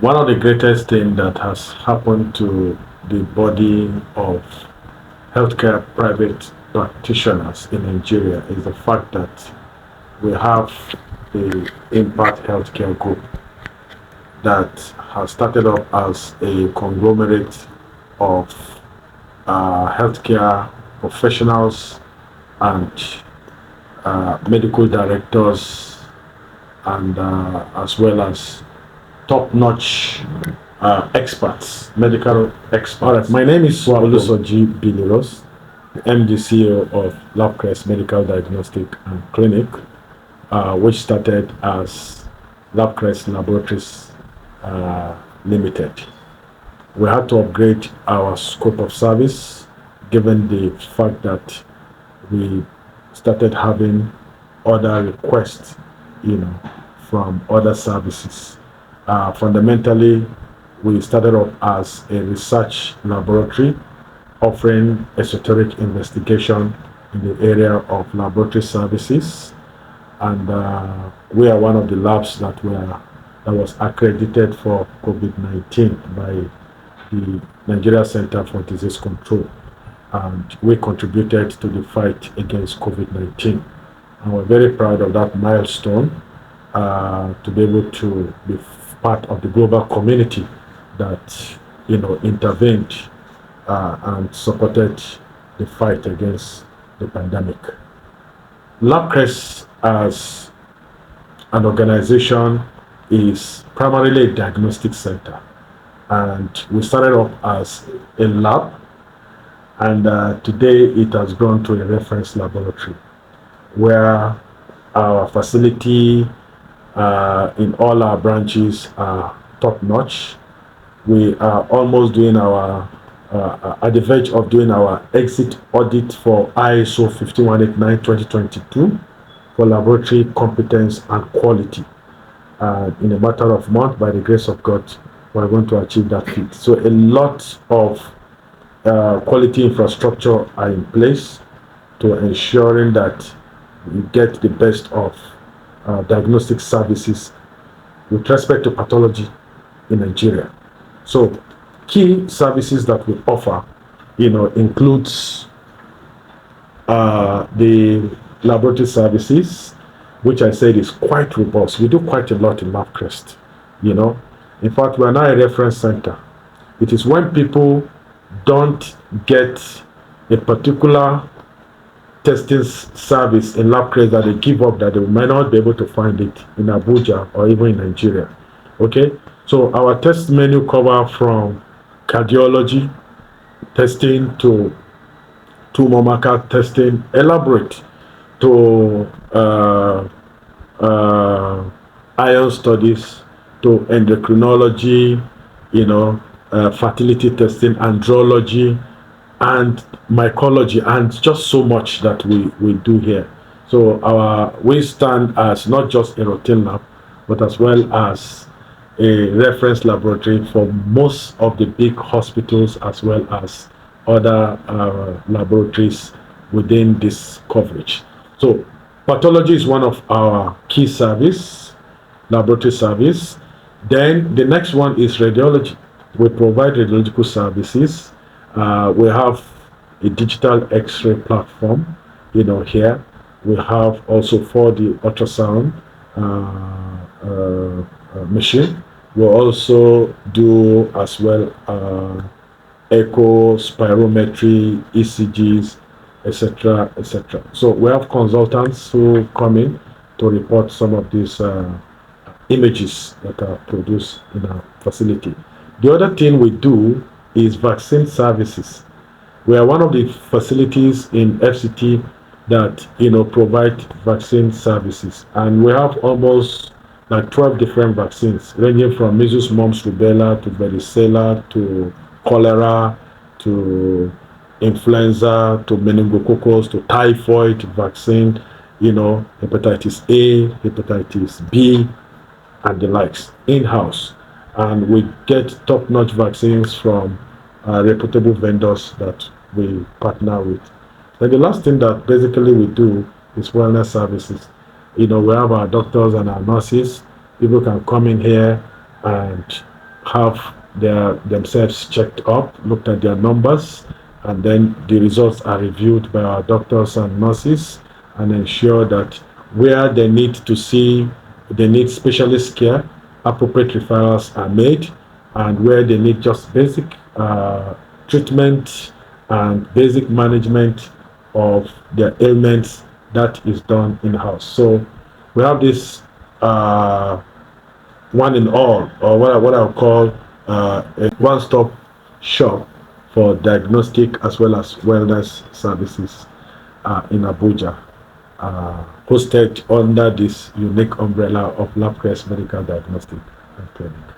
One of the greatest things that has happened to the body of healthcare private practitioners in Nigeria is the fact that we have the Impact Healthcare Group that has started up as a conglomerate of healthcare professionals and medical directors, and as well as top-notch experts, medical experts. All right, my name is Olusoji BillyRose. I'm the CEO of Labcrest Medical Diagnostic and Clinic, which started as Labcrest Laboratories Limited. We had to upgrade our scope of service given the fact that we started having other requests, from other services. Fundamentally, we started up as a research laboratory offering esoteric investigation in the area of laboratory services, and we are one of the labs that was accredited for COVID-19 by the Nigeria Center for Disease Control, and we contributed to the fight against COVID-19. And we're very proud of that milestone, to be able to be part of the global community that intervened and supported the fight against the pandemic. Labcrest as an organization is primarily a diagnostic center, and we started off as a lab, and today it has grown to a reference laboratory where our facility in all our branches are top notch. We are almost doing our at the verge of doing our exit audit for ISO 15189-2022 for laboratory competence and quality. In a matter of months, by the grace of God, we're going to achieve that feat. So a lot of quality infrastructure are in place to ensuring that we get the best of diagnostic services with respect to pathology in Nigeria. So key services that we offer, includes the laboratory services, which I said is quite robust. We do quite a lot in Labcrest. In fact, we are now a reference center. It is when people don't get a particular testing service in Labcrest that they give up, that they might not be able to find it in Abuja or even in Nigeria. Okay, so our test menu cover from cardiology testing to tumor marker testing, elaborate to iron studies, to endocrinology, fertility testing, andrology, and mycology, and just so much that we do here. So we stand as not just a routine lab, but as well as a reference laboratory for most of the big hospitals, as well as other laboratories within this coverage. So pathology is one of our key laboratory service. Then the next one is radiology. We provide radiological services. We have a digital X-ray platform, here. We have also for the ultrasound machine. We also do as well echo, spirometry, ECGs, etc., etc. So we have consultants who come in to report some of these images that are produced in our facility. The other thing we do is vaccine services. We are one of the facilities in FCT that provide vaccine services, and we have almost like 12 different vaccines, ranging from measles, mumps, rubella to varicella to cholera to influenza to meningococcus to typhoid vaccine, hepatitis A, hepatitis B, and the likes in-house. And we get top-notch vaccines from reputable vendors that we partner with. And the last thing that basically we do is wellness services. We have our doctors and our nurses. People can come in here and have themselves checked up, looked at their numbers, and then the results are reviewed by our doctors and nurses and ensure that where they need specialist care, appropriate referrals are made, and where they need just basic treatment and basic management of their ailments, that is done in-house. So we have this one in all, or what I'll call a one-stop shop for diagnostic as well as wellness services in Abuja, hosted under this unique umbrella of Labcrest Medical Diagnostic and Clinic.